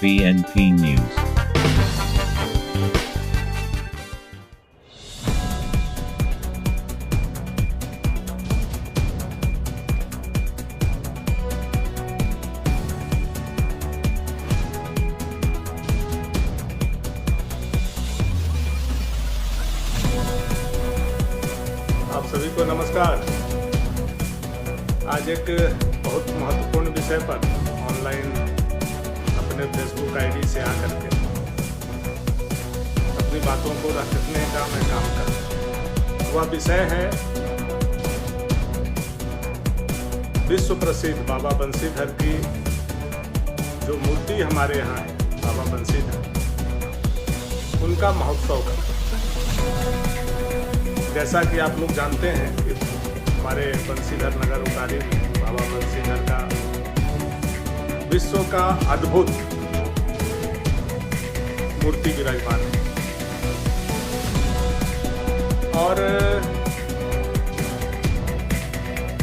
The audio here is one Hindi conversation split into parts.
BNP News। आप सभी को नमस्कार। आज एक बहुत महत्वपूर्ण विषय पर ऑनलाइन अपने फेसबुक आईडी से आकर के अपनी बातों को रखने का मैं काम कर रहा हूँ। वह विषय है विश्व प्रसिद्ध बाबा बंसीधर की जो मूर्ति हमारे यहाँ है, बाबा बंसीधर, उनका महोत्सव का। जैसा कि आप लोग जानते हैं कि हमारे बंसीधर नगर उतारी में बाबा बंसीधर का विश्व का अद्भुत मूर्ति विराजमान है और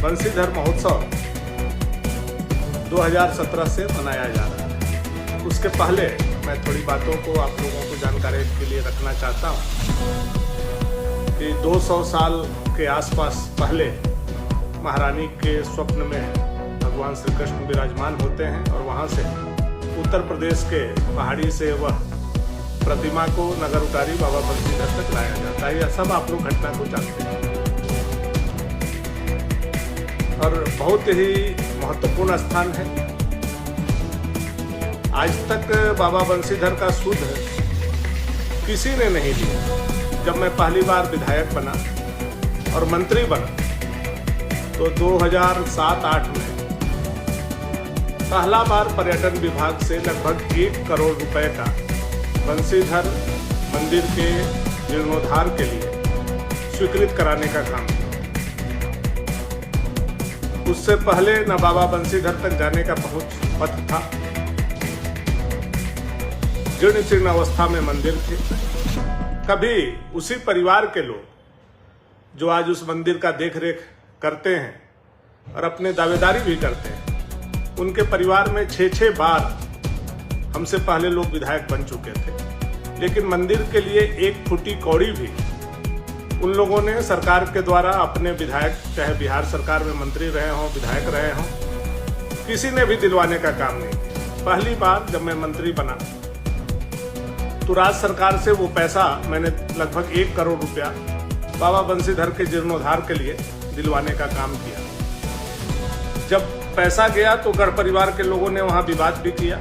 बंसीधर महोत्सव 2017 से मनाया जा रहा है। उसके पहले मैं थोड़ी बातों को आप लोगों को जानकारी के लिए रखना चाहता हूँ कि 200 साल के आसपास पहले महारानी के स्वप्न में भगवान श्री कृष्ण विराजमान होते हैं और वहाँ से उत्तर प्रदेश के पहाड़ी से वह प्रतिमा को नगर उतारी बाबा बंसीधर तक लाया जाता है। यह सब आप लोग घटना को जानते हैं और बहुत ही महत्वपूर्ण स्थान है। आज तक बाबा बंसीधर का सुध किसी ने नहीं लिया। जब मैं पहली बार विधायक बना और मंत्री बना तो 2007-8 में पहला बार पर्यटनวิभाग से लगभग 1 करोड़ रुपए का बंसीधर मंदिर के जीर्णोद्धार के लिए स्वीकृत कराने का काम किया। उससे पहले न बाबा बंसीधर तक जाने का पहुंच पथ था। जीर्ण शीर्ण अवस्था में मंदिर थे। कभी उसी परिवार के लोग जो आज उस मंदिर का देखरेख करते हैं और अपने दावेदारी भी करते हैं, उनके परिवार में 6-6 बार हमसे पहले लोग विधायक बन चुके थे, लेकिन मंदिर के लिए 1 फुटी कौड़ी भी उन लोगों ने सरकार के द्वारा अपने विधायक, चाहे बिहार सरकार में मंत्री रहे हों, विधायक रहे हों, किसी ने भी दिलवाने का काम नहीं किया। पहली बार जब मैं मंत्री बना तो राज्य सरकार से वो पैसा मैंने लगभग 1 करोड़ रुपया बाबा बंसीधर के जीर्णोद्धार के लिए दिलवाने का काम किया। जब पैसा गया तो गढ़ परिवार के लोगों ने वहां विवाद भी किया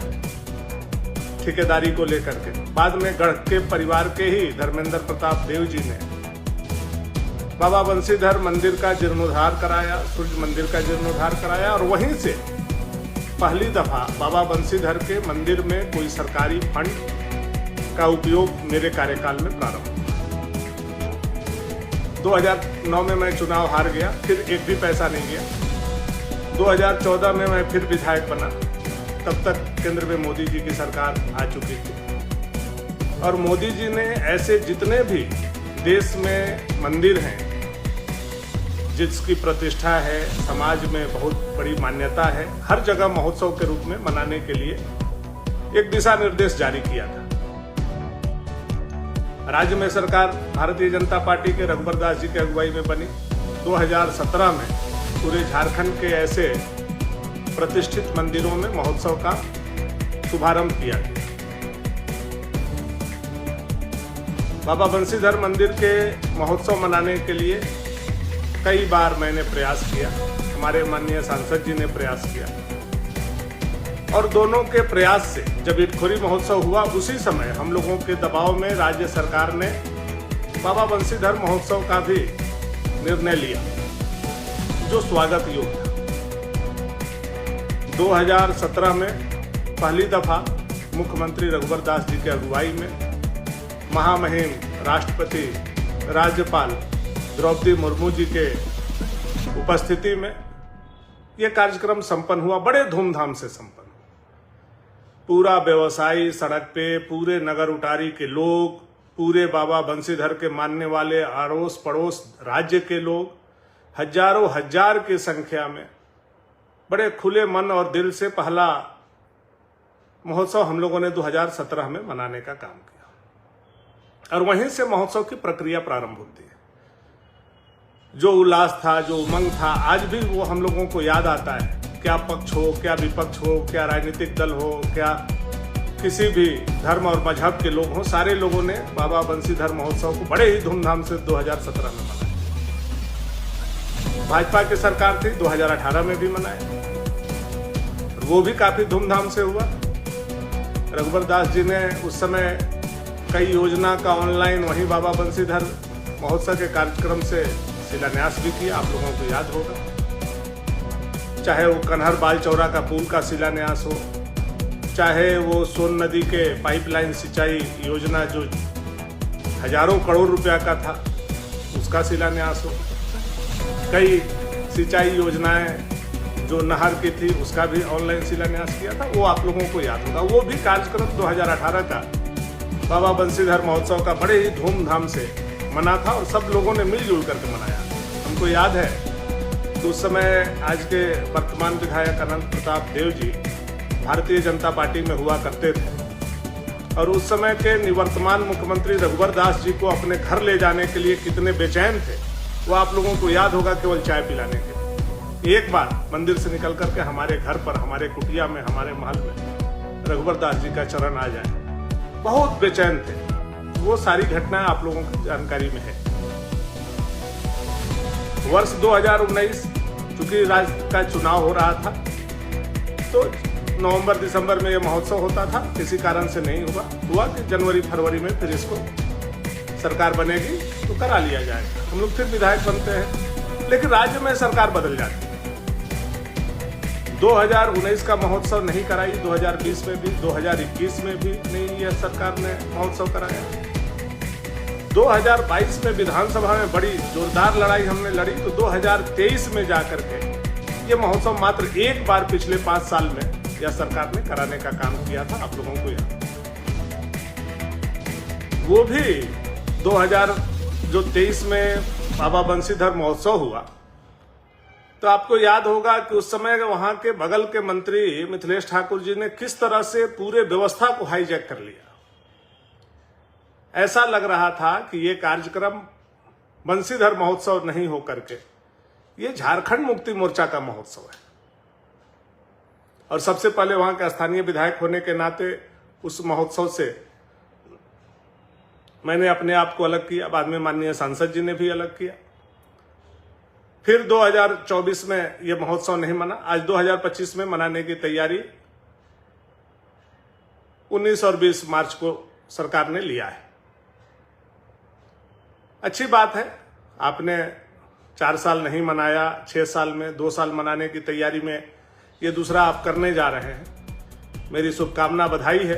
ठेकेदारी को लेकर के। बाद में गढ़ के परिवार के ही धर्मेंद्र प्रताप देव जी ने बाबा बंसीधर मंदिर का जीर्णोद्धार कराया, सूर्य मंदिर का जीर्णोद्धार कराया और वहीं से पहली दफा बाबा बंसीधर के मंदिर में कोई सरकारी फंड का उपयोग मेरे कार्यकाल में प्रारंभ हुआ। 2009 में मैं चुनाव हार गया, फिर एक भी पैसा नहीं गया। 2014 में मैं फिर विधायक बना। तब तक केंद्र में मोदी जी की सरकार आ चुकी थी और मोदी जी ने ऐसे जितने भी देश में मंदिर हैं जिसकी प्रतिष्ठा है, समाज में बहुत बड़ी मान्यता है, हर जगह महोत्सव के रूप में मनाने के लिए एक दिशा निर्देश जारी किया था। राज्य में सरकार भारतीय जनता पार्टी के रघुवर दास जी की अगुवाई में बनी। 2017 में पूरे झारखंड के ऐसे प्रतिष्ठित मंदिरों में महोत्सव का शुभारंभ किया गया। बाबा बंसीधर मंदिर के महोत्सव मनाने के लिए कई बार मैंने प्रयास किया, हमारे माननीय सांसद जी ने प्रयास किया और दोनों के प्रयास से जब इटखोरी महोत्सव हुआ उसी समय हम लोगों के दबाव में राज्य सरकार ने बाबा बंसीधर महोत्सव का भी निर्णय लिया, जो स्वागत योग्य था। 2017 में पहली दफा मुख्यमंत्री रघुवर दास जी की अगुवाई में महामहिम राष्ट्रपति राज्यपाल द्रौपदी मुर्मू जी के उपस्थिति में यह कार्यक्रम संपन्न हुआ। बड़े धूमधाम से संपन्न। पूरा व्यवसायी सड़क पे, पूरे नगर उटारी के लोग, पूरे बाबा बंसीधर के मानने वाले अड़ोस पड़ोस राज्य के लोग, हजारों हजार की संख्या में बड़े खुले मन और दिल से पहला महोत्सव हम लोगों ने 2017 में मनाने का काम किया और वहीं से महोत्सव की प्रक्रिया प्रारंभ होती है। जो उल्लास था, जो उमंग था, आज भी वो हम लोगों को याद आता है। क्या पक्ष हो, क्या विपक्ष हो, क्या राजनीतिक दल हो, क्या किसी भी धर्म और मजहब के लोग हों, सारे लोगों ने बाबा बंसीधर महोत्सव को बड़े ही धूमधाम से 2017 में मनाया। भाजपा की सरकार थी, 2018 में भी मनाया, वो भी काफी धूमधाम से हुआ। रघुवर दास जी ने उस समय कई योजना का ऑनलाइन वहीं बाबा बंसीधर महोत्सव के कार्यक्रम से शिलान्यास भी किया, आप लोगों को याद होगा। चाहे वो कन्हर बाल चौरा का पुल का शिलान्यास हो, चाहे वो सोन नदी के पाइपलाइन सिंचाई योजना जो हजारों करोड़ रुपया का था उसका शिलान्यास हो, कई सिंचाई योजनाएं जो नहर की थी उसका भी ऑनलाइन शिलान्यास किया था, वो आप लोगों को याद होगा। वो भी कार्यक्रम 2018 का बाबा बंसीधर महोत्सव का बड़े ही धूमधाम से मना था और सब लोगों ने मिलजुल करके मनाया। हमको याद है कि उस समय आज के वर्तमान विधायक अनंत प्रताप देव जी भारतीय जनता पार्टी में हुआ करते थे और उस समय के निवर्तमान मुख्यमंत्री रघुवर दास जी को अपने घर ले जाने के लिए कितने बेचैन थे, वो आप लोगों को याद होगा। केवल चाय पिलाने के लिए एक बार मंदिर से निकल करके हमारे घर पर, हमारे कुटिया में, हमारे महल में रघुवर दास जी का चरण आ जाए, बहुत बेचैन थे। वो सारी घटनाएं आप लोगों की जानकारी में है। वर्ष 2019 चूंकि राज्य का चुनाव हो रहा था तो नवंबर दिसंबर में यह महोत्सव होता था, किसी कारण से नहीं हुआ कि जनवरी फरवरी में फिर इसको सरकार बनेगी तो करा लिया जाएगा, हम लोग फिर विधायक बनते हैं। लेकिन राज्य में सरकार बदल जाती है। 2019 का महोत्सव नहीं कराई, 2020 में भी, 2021 में भी नहीं यह सरकार ने महोत्सव कराया। 2022 में विधानसभा में बड़ी जोरदार लड़ाई हमने लड़ी तो 2023 में जाकर के ये महोत्सव मात्र एक बार पिछले 5 साल में यह सरकार ने कराने का काम किया था, आप लोगों को याद। वो भी 2023 में बाबा बंसीधर महोत्सव हुआ तो आपको याद होगा कि उस समय वहां के बगल के मंत्री मिथिलेश ठाकुर जी ने किस तरह से पूरे व्यवस्था को हाईजैक कर लिया। ऐसा लग रहा था कि ये कार्यक्रम बंसीधर महोत्सव नहीं होकर के ये झारखंड मुक्ति मोर्चा का महोत्सव है। और सबसे पहले वहां के स्थानीय विधायक होने के नाते उस महोत्सव से मैंने अपने आप को अलग किया, बाद में माननीय सांसद जी ने भी अलग किया। फिर 2024 में यह महोत्सव नहीं मना। आज 2025 में मनाने की तैयारी 19 और 20 मार्च को सरकार ने लिया है। अच्छी बात है, आपने 4 साल नहीं मनाया, 6 साल में 2 साल मनाने की तैयारी में ये दूसरा आप करने जा रहे हैं। मेरी शुभकामना, बधाई है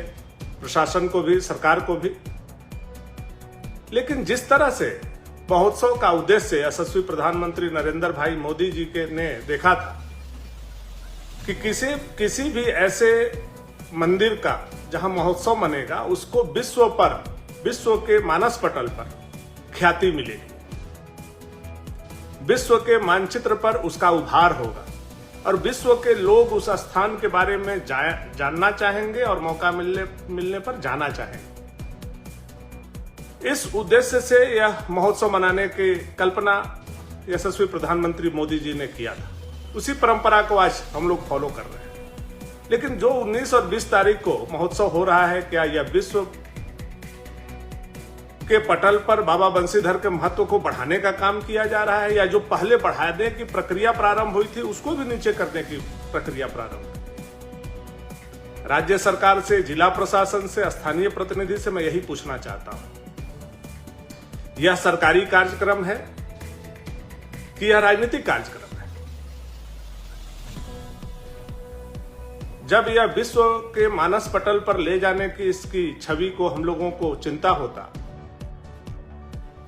प्रशासन को भी, सरकार को भी। लेकिन जिस तरह से महोत्सव का उद्देश्य यशस्वी प्रधानमंत्री नरेंद्र भाई मोदी जी के ने देखा था कि किसी भी ऐसे मंदिर का जहां महोत्सव मनेगा उसको विश्व के मानस पटल पर ख्याति मिलेगी, विश्व के मानचित्र पर उसका उभार होगा और विश्व के लोग उस स्थान के बारे में जानना चाहेंगे और मौका मिलने पर जाना चाहेंगे। इस उद्देश्य से यह महोत्सव मनाने की कल्पना यशस्वी प्रधानमंत्री मोदी जी ने किया था। उसी परंपरा को आज हम लोग फॉलो कर रहे हैं। लेकिन जो 19 और 20 तारीख को महोत्सव हो रहा है, क्या यह विश्व के पटल पर बाबा बंसीधर के महत्व को बढ़ाने का काम किया जा रहा है, या जो पहले बढ़ाने की प्रक्रिया प्रारंभ हुई थी उसको भी नीचे करने की प्रक्रिया प्रारंभ? राज्य सरकार से, जिला प्रशासन से, स्थानीय प्रतिनिधि से मैं यही पूछना चाहता हूं, यह सरकारी कार्यक्रम है कि यह राजनीतिक कार्यक्रम है? जब यह विश्व के मानस पटल पर ले जाने की इसकी छवि को हम लोगों को चिंता होता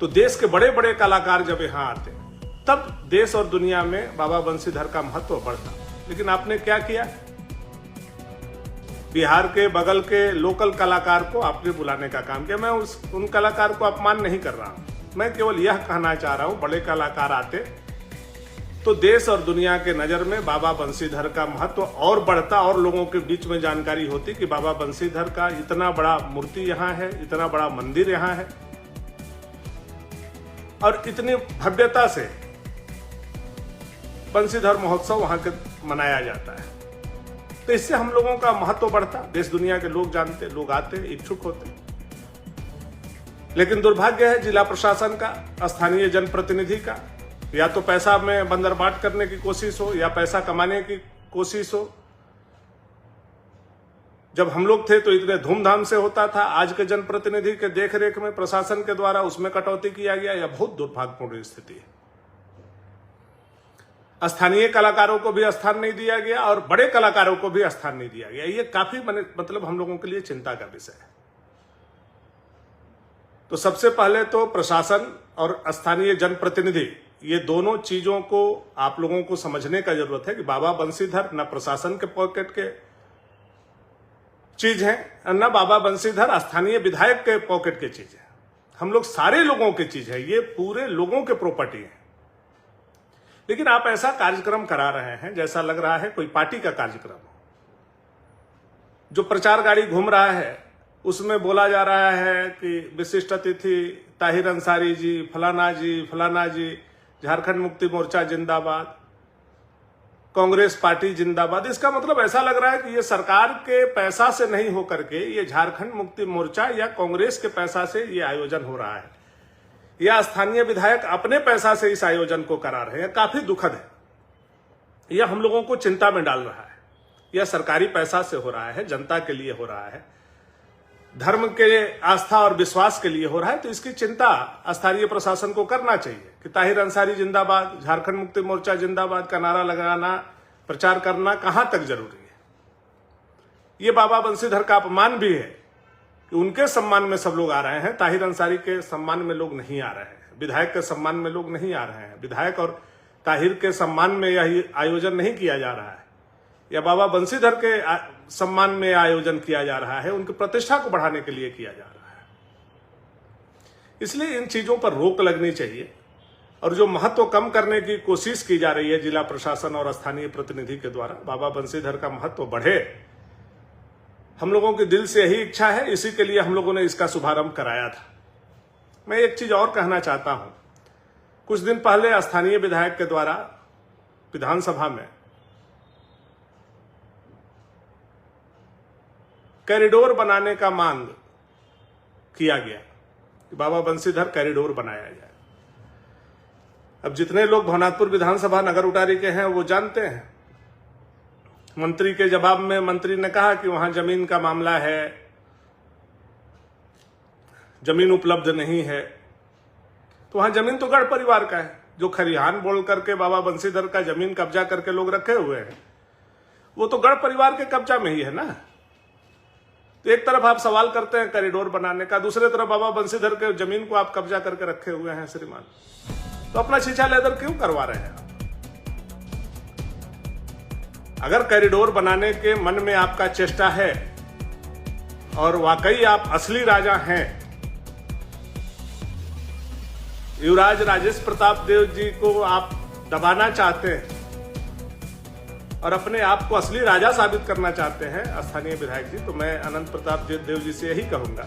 तो देश के बड़े बड़े कलाकार जब यहां आते तब देश और दुनिया में बाबा बंसीधर का महत्व बढ़ता। लेकिन आपने क्या किया? बिहार के बगल के लोकल कलाकार को आपने बुलाने का काम किया। मैं उन कलाकार को अपमान नहीं कर रहा हूं, मैं केवल यह कहना चाह रहा हूं, बड़े कलाकार आते तो देश और दुनिया के नज़र में बाबा बंसीधर का महत्व और बढ़ता और लोगों के बीच में जानकारी होती कि बाबा बंसीधर का इतना बड़ा मूर्ति यहाँ है, इतना बड़ा मंदिर यहाँ है और इतनी भव्यता से बंसीधर महोत्सव वहां के मनाया जाता है। तो इससे हम लोगों का महत्व बढ़ता, देश दुनिया के लोग जानते, लोग आते, इच्छुक होते। लेकिन दुर्भाग्य है जिला प्रशासन का, स्थानीय जनप्रतिनिधि का, या तो पैसा में बंदरबाट करने की कोशिश हो या पैसा कमाने की कोशिश हो। जब हम लोग थे तो इतने धूमधाम से होता था, आज के जनप्रतिनिधि के देखरेख में प्रशासन के द्वारा उसमें कटौती किया गया। यह बहुत दुर्भाग्यपूर्ण स्थिति है। स्थानीय कलाकारों को भी स्थान नहीं दिया गया और बड़े कलाकारों को भी स्थान नहीं दिया गया। ये काफी मतलब हम लोगों के लिए चिंता का विषय है। तो सबसे पहले तो प्रशासन और स्थानीय जनप्रतिनिधि, ये दोनों चीजों को आप लोगों को समझने का जरूरत है कि बाबा बंसीधर न प्रशासन के पॉकेट के चीज है, न बाबा बंसीधर स्थानीय विधायक के पॉकेट के चीज है। हम लोग सारे लोगों की चीज है, ये पूरे लोगों के प्रॉपर्टी है। लेकिन आप ऐसा कार्यक्रम करा रहे हैं जैसा लग रहा है कोई पार्टी का कार्यक्रम हो। जो प्रचार गाड़ी घूम रहा है उसमें बोला जा रहा है कि विशिष्ट अतिथि ताहिर अंसारी जी, फलाना जी, झारखंड मुक्ति मोर्चा जिंदाबाद, कांग्रेस पार्टी जिंदाबाद। इसका मतलब ऐसा लग रहा है कि ये सरकार के पैसा से नहीं होकर के ये झारखंड मुक्ति मोर्चा या कांग्रेस के पैसा से ये आयोजन हो रहा है, या स्थानीय विधायक अपने पैसा से इस आयोजन को करा रहे हैं। काफी दुखद है। यह हम लोगों को चिंता में डाल रहा है। यह सरकारी पैसा से हो रहा है, जनता के लिए हो रहा है, धर्म के आस्था और विश्वास के लिए हो रहा है। तो इसकी चिंता स्थानीय प्रशासन को करना चाहिए कि ताहिर अंसारी जिंदाबाद, झारखंड मुक्ति मोर्चा जिंदाबाद का नारा लगाना, प्रचार करना कहां तक जरूरी है। ये बाबा बंसीधर का अपमान भी है कि उनके सम्मान में सब लोग आ रहे हैं, ताहिर अंसारी के सम्मान में लोग नहीं आ रहे हैं, विधायक के सम्मान में लोग नहीं आ रहे हैं, विधायक और ताहिर के सम्मान में यह आयोजन नहीं किया जा रहा है, या बाबा बंसीधर के सम्मान में आयोजन किया जा रहा है, उनकी प्रतिष्ठा को बढ़ाने के लिए किया जा रहा है। इसलिए इन चीजों पर रोक लगनी चाहिए और जो महत्व कम करने की कोशिश की जा रही है जिला प्रशासन और स्थानीय प्रतिनिधि के द्वारा, बाबा बंसीधर का महत्व बढ़े, हम लोगों के दिल से यही इच्छा है। इसी के लिए हम लोगों ने इसका शुभारंभ कराया था। मैं एक चीज और कहना चाहता हूं। कुछ दिन पहले स्थानीय विधायक के द्वारा विधानसभा में कॉरिडोर बनाने का मांग किया गया कि बाबा बंसीधर कॉरिडोर बनाया जाए। अब जितने लोग भवनाथपुर विधानसभा नगर उटारी के हैं वो जानते हैं, मंत्री के जवाब में मंत्री ने कहा कि वहां जमीन का मामला है, जमीन उपलब्ध नहीं है। तो वहां जमीन तो गढ़ परिवार का है। जो खरिहान बोल करके बाबा बंसीधर का जमीन कब्जा करके लोग रखे हुए हैं, वो तो गढ़ परिवार के कब्जा में ही है ना। तो एक तरफ आप सवाल करते हैं कॉरिडोर बनाने का, दूसरे तरफ बाबा बंसीधर के जमीन को आप कब्जा करके रखे हुए हैं श्रीमान। तो अपना शीशा लेदर क्यों करवा रहे हैं? अगर कॉरिडोर बनाने के मन में आपका चेष्टा है और वाकई आप असली राजा हैं, युवराज राजेश प्रताप देव जी को आप दबाना चाहते हैं और अपने आप को असली राजा साबित करना चाहते हैं स्थानीय विधायक जी, तो मैं अनंत प्रताप देव जी से यही कहूंगा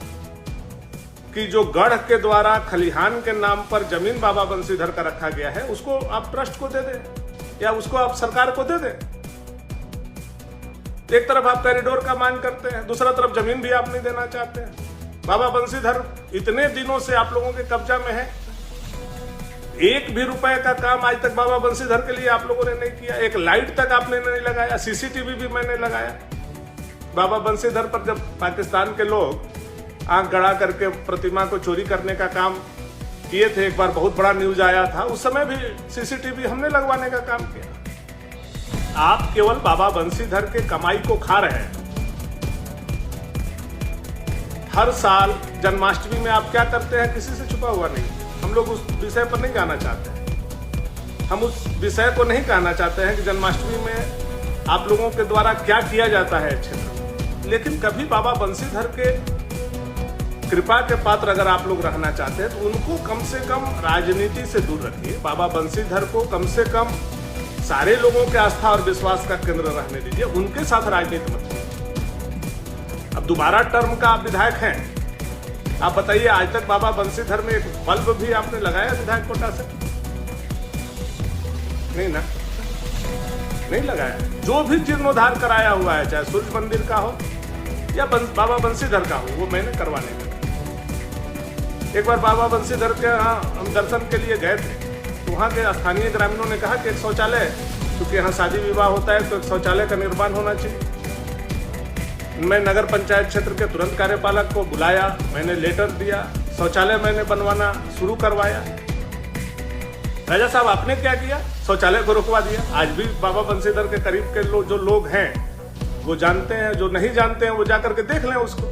कि जो गढ़ के द्वारा खलिहान के नाम पर जमीन बाबा बंसीधर का रखा गया है, उसको आप ट्रस्ट को दे दें या उसको आप सरकार को दे दें। एक तरफ आप कॉरिडोर का मांग करते हैं, दूसरा तरफ जमीन भी आप नहीं देना चाहते हैं। बाबा बंसीधर इतने दिनों से आप लोगों के कब्जा में है, एक भी रुपए का काम आज तक बाबा बंसीधर के लिए आप लोगों ने नहीं किया। एक लाइट तक आपने नहीं लगाया, सीसीटीवी भी मैंने लगाया। बाबा बंसीधर पर जब पाकिस्तान के लोग आंख गड़ा करके प्रतिमा को चोरी करने का काम किए थे, एक बार बहुत बड़ा न्यूज आया था, उस समय भी सीसीटीवी हमने लगवाने का काम किया। आप केवल बाबा बंसीधर के कमाई को खा रहे हैं। हर साल जन्माष्टमी में आप क्या करते हैं, किसी से छुपा हुआ नहीं। हम लोग उस विषय पर नहीं जाना चाहते। हम उस विषय को नहीं कहना चाहते हैं कि जन्माष्टमी में आप लोगों के द्वारा क्या किया जाता है क्षेत्र। लेकिन कभी बाबा बंसीधर के कृपा के पात्र अगर आप लोग रहना चाहते हैं तो उनको कम से कम राजनीति से दूर रखिए। बाबा बंसीधर को कम से कम सारे लोगों के आस्था और विश्वास का केंद्र रहने दीजिए, उनके साथ राजनीति मत कीजिए। अब दोबारा टर्म का आप विधायक हैं, आप बताइए आज तक बाबा बंसीधर में एक बल्ब भी आपने लगाया विधायक कोटा से? नहीं ना, नहीं लगाया। जो भी जीर्णोद्धार कराया हुआ है, चाहे सूर्य मंदिर का हो या बाबा बंसीधर का हो, वो मैंने करवाने का। एक बार बाबा बंसीधर के यहाँ हम दर्शन के लिए गए थे, तो वहाँ के स्थानीय ग्रामीणों ने कहा कि एक शौचालय, क्योंकि यहाँ शादी विवाह होता है तो एक शौचालय का निर्माण होना चाहिए। मैं नगर पंचायत क्षेत्र के तुरंत कार्यपालक को बुलाया, मैंने लेटर दिया, शौचालय मैंने बनवाना शुरू करवाया। राजा साहब आपने क्या किया? शौचालय को रुकवा दिया। आज भी बाबा बंसीधर के करीब के जो लोग हैं वो जानते हैं, जो नहीं जानते हैं वो जाकर के देख लें उसको,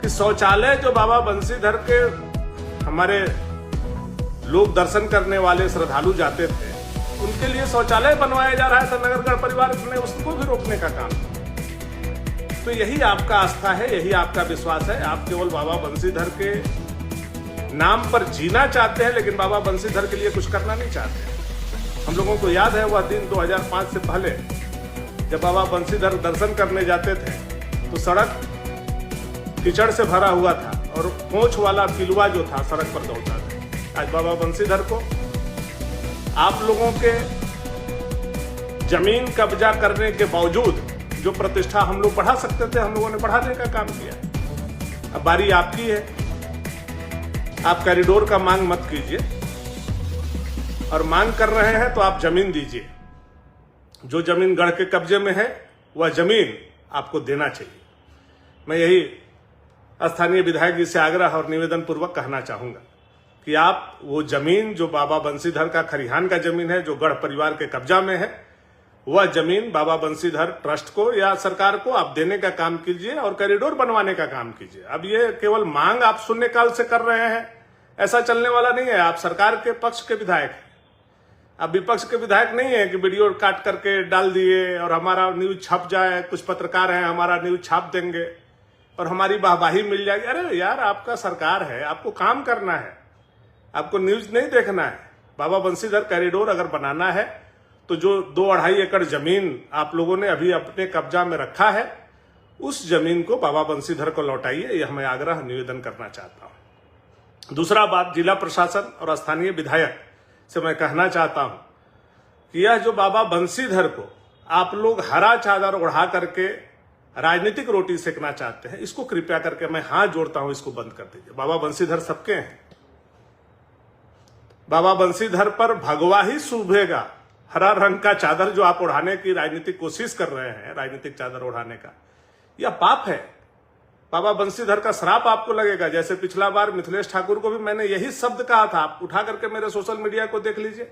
कि शौचालय जो बाबा बंसीधर के हमारे लोग दर्शन करने वाले श्रद्धालु जाते थे, उनके लिए शौचालय बनवाया जा रहा है, तो नगरगढ़ परिवार ने उसको भी रोकने का काम। तो यही आपका आस्था है, यही आपका विश्वास है। आप केवल बाबा बंसीधर के नाम पर जीना चाहते हैं, लेकिन बाबा बंसीधर के लिए कुछ करना नहीं चाहते। हम लोगों को याद है वह दिन 2005 से पहले जब बाबा बंसीधर दर्शन करने जाते थे तो सड़क कीचड़ से भरा हुआ था और पोंछ वाला पिलुआ जो था सड़क पर दौड़ता था। आज बाबा बंसीधर को आप लोगों के जमीन कब्जा करने के बावजूद जो प्रतिष्ठा हम लोग बढ़ा सकते थे, हम लोगों ने बढ़ाने का काम किया। अब बारी आपकी है। आप कॉरिडोर का मांग मत कीजिए, और मांग कर रहे हैं तो आप जमीन दीजिए। जो जमीन गढ़ के कब्जे में है वह जमीन आपको देना चाहिए। मैं यही स्थानीय विधायक जी से आग्रह और निवेदन पूर्वक कहना चाहूंगा कि आप वो जमीन जो बाबा बंसीधर का खरिहान का जमीन है, जो गढ़ परिवार के कब्जा में है, वह जमीन बाबा बंसीधर ट्रस्ट को या सरकार को आप देने का काम कीजिए और कॉरिडोर बनवाने का काम कीजिए। अब ये केवल मांग आप शून्यकाल से कर रहे हैं, ऐसा चलने वाला नहीं है। आप सरकार के पक्ष के विधायक हैं, आप विपक्ष के विधायक नहीं है कि वीडियो काट करके डाल दिए और हमारा न्यूज छप जाए, कुछ पत्रकार हैं हमारा न्यूज छाप देंगे और हमारी वाहवाही मिल जाएगी। अरे यार, आपका सरकार है, आपको काम करना है, आपको न्यूज नहीं देखना है। बाबा बंसीधर कॉरिडोर अगर बनाना है तो जो 2-2.5 एकड़ जमीन आप लोगों ने अभी अपने कब्जा में रखा है, उस जमीन को बाबा बंसीधर को लौटाइए। यह मैं आग्रह निवेदन करना चाहता हूं। दूसरा बात, जिला प्रशासन और स्थानीय विधायक से मैं कहना चाहता हूं कि यह जो बाबा बंसीधर को आप लोग हरा चादर ओढ़ा करके राजनीतिक रोटी सेकना चाहते हैं, इसको कृपया करके मैं हाथ जोड़ता हूं, इसको बंद कर दीजिए। बाबा बंसीधर सबके हैं। बाबा बंसीधर पर भगवा ही शोभेगा। हरा रंग का चादर जो आप ओढ़ाने की राजनीतिक कोशिश कर रहे हैं, राजनीतिक चादर ओढ़ाने का, यह पाप है। बाबा बंसीधर का श्राप आपको लगेगा। जैसे पिछला बार मिथिलेश ठाकुर को भी मैंने यही शब्द कहा था। आप उठा करके मेरे सोशल मीडिया को देख लीजिए,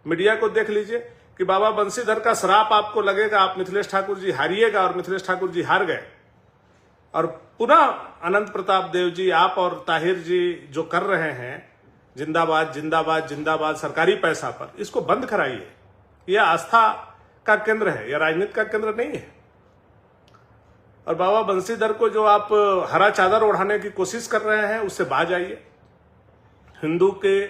मीडिया को देख लीजिए कि बाबा बंसीधर का श्राप आपको लगेगा। आप मिथिलेश ठाकुर जी हारिएगा और मिथिलेश ठाकुर जी हार गए। और पुनः अनंत प्रताप देव जी, आप और ताहिर जी जो कर रहे हैं, जिंदाबाद जिंदाबाद जिंदाबाद सरकारी पैसा पर, इसको बंद कराइए। यह आस्था का केंद्र है, यह राजनीति का केंद्र नहीं है। और बाबा बंसीधर को जो आप हरा चादर ओढ़ाने की कोशिश कर रहे हैं, उससे बाज आइए। हिंदू के,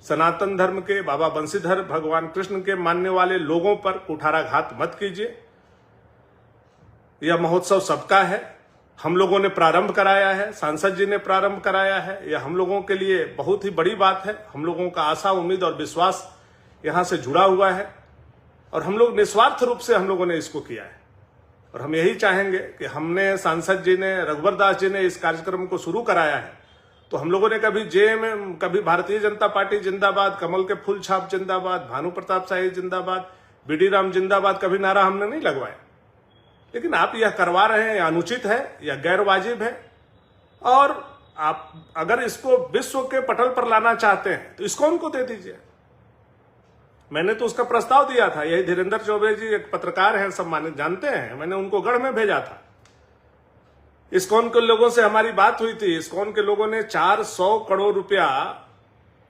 सनातन धर्म के, बाबा बंसीधर भगवान कृष्ण के मानने वाले लोगों पर कुठाराघात मत कीजिए। यह महोत्सव सबका है। हम लोगों ने प्रारंभ कराया है, सांसद जी ने प्रारंभ कराया है। यह हम लोगों के लिए बहुत ही बड़ी बात है। हम लोगों का आशा, उम्मीद और विश्वास यहां से जुड़ा हुआ है और हम लोग निस्वार्थ रूप से हम लोगों ने इसको किया है। और हम यही चाहेंगे कि हमने, सांसद जी ने, रघुवर दास जी ने इस कार्यक्रम को शुरू कराया है, तो हम लोगों ने कभी जेएमएम, कभी भारतीय जनता पार्टी जिंदाबाद, कमल के फूल छाप जिंदाबाद, भानु प्रताप शाही जिंदाबाद, बीडी राम जिंदाबाद, कभी नारा हमने नहीं लगवाया। लेकिन आप यह करवा रहे हैं, यह अनुचित है, यह गैर वाजिब है। और आप अगर इसको विश्व के पटल पर लाना चाहते हैं तो इस्कॉन को दे दीजिए। मैंने तो उसका प्रस्ताव दिया था। यही धीरेन्द्र चौबे जी एक पत्रकार हैं, सम्मानित, जानते हैं, मैंने उनको गढ़ में भेजा था। इस्कॉन के लोगों से हमारी बात हुई थी। इस्कॉन के लोगों ने 400 करोड़ रुपया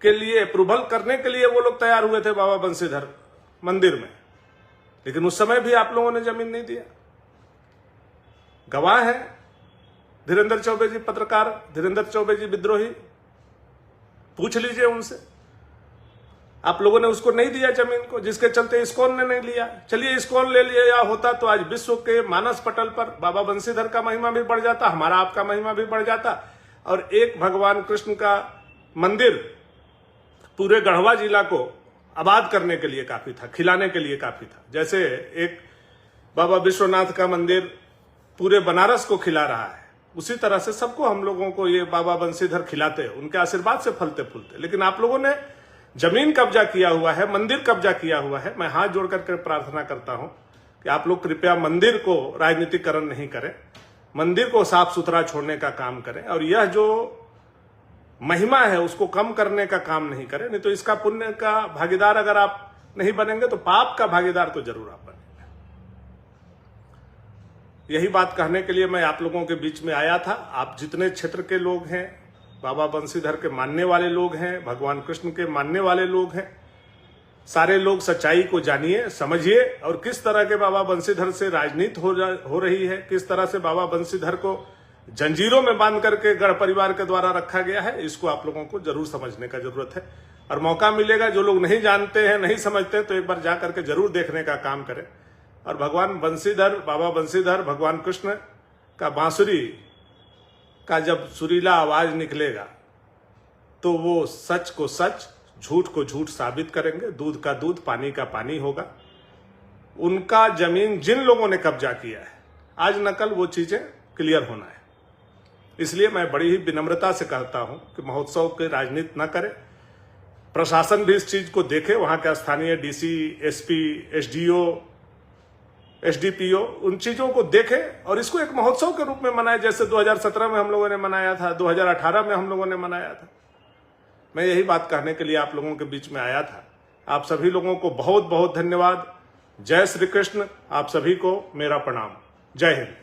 के लिए अप्रूवल करने के लिए वो लोग तैयार हुए थे बाबा बंसीधर मंदिर में, लेकिन उस समय भी आप लोगों ने जमीन नहीं दिया। गवाह है धीरेन्द्र चौबे जी, पत्रकार धीरेन्द्र चौबे जी विद्रोही, पूछ लीजिए उनसे। आप लोगों ने उसको नहीं दिया जमीन को, जिसके चलते इस्कॉन ने नहीं लिया। चलिए इस्कॉन ले लिया होता तो आज विश्व के मानस पटल पर बाबा बंसीधर का महिमा भी बढ़ जाता, हमारा आपका महिमा भी बढ़ जाता, और एक भगवान कृष्ण का मंदिर पूरे गढ़वा जिला को आबाद करने के लिए काफी था, खिलाने के लिए काफी था। जैसे एक बाबा विश्वनाथ का मंदिर पूरे बनारस को खिला रहा है, उसी तरह से सबको हम लोगों को ये बाबा बंसीधर खिलाते हैं, उनके आशीर्वाद से फलते फूलते। लेकिन आप लोगों ने जमीन कब्जा किया हुआ है, मंदिर कब्जा किया हुआ है। मैं हाथ जोड़ करके प्रार्थना करता हूं कि आप लोग कृपया मंदिर को राजनीतिकरण नहीं करें, मंदिर को साफ सुथरा छोड़ने का काम करें, और यह जो महिमा है उसको कम करने का काम नहीं करें। नहीं तो इसका पुण्य का भागीदार अगर आप नहीं बनेंगे तो पाप का भागीदार तो जरूर आप बनेंगे। यही बात कहने के लिए मैं आप लोगों के बीच में आया था। आप जितने क्षेत्र के लोग हैं, बाबा बंसीधर के मानने वाले लोग हैं, भगवान कृष्ण के मानने वाले लोग हैं, सारे लोग सच्चाई को जानिए, समझिए, और किस तरह के बाबा बंसीधर से राजनीति हो रही है, किस तरह से बाबा बंसीधर को जंजीरों में बांध करके गढ़ परिवार के द्वारा रखा गया है, इसको आप लोगों को जरूर समझने का जरूरत है। और मौका मिलेगा, जो लोग नहीं जानते हैं, नहीं समझते, तो एक बार जा करके जरूर देखने का काम करें। और भगवान बंसीधर, बाबा बंसीधर, भगवान कृष्ण का बांसुरी का जब सुरीला आवाज निकलेगा तो वो सच को सच, झूठ को झूठ साबित करेंगे, दूध का दूध, पानी का पानी होगा। उनका जमीन जिन लोगों ने कब्जा किया है, आज न कल वो चीजें क्लियर होना है। इसलिए मैं बड़ी ही विनम्रता से कहता हूं कि महोत्सव की राजनीति न करें, प्रशासन भी इस चीज को देखे, वहां के स्थानीय डीसी, एसपी, एसडीओ, एसडीपीओ उन चीजों को देखे और इसको एक महोत्सव के रूप में मनाए, जैसे 2017 में हम लोगों ने मनाया था, 2018 में हम लोगों ने मनाया था। मैं यही बात कहने के लिए आप लोगों के बीच में आया था। आप सभी लोगों को बहुत बहुत धन्यवाद। जय श्री कृष्ण। आप सभी को मेरा प्रणाम। जय हिंद।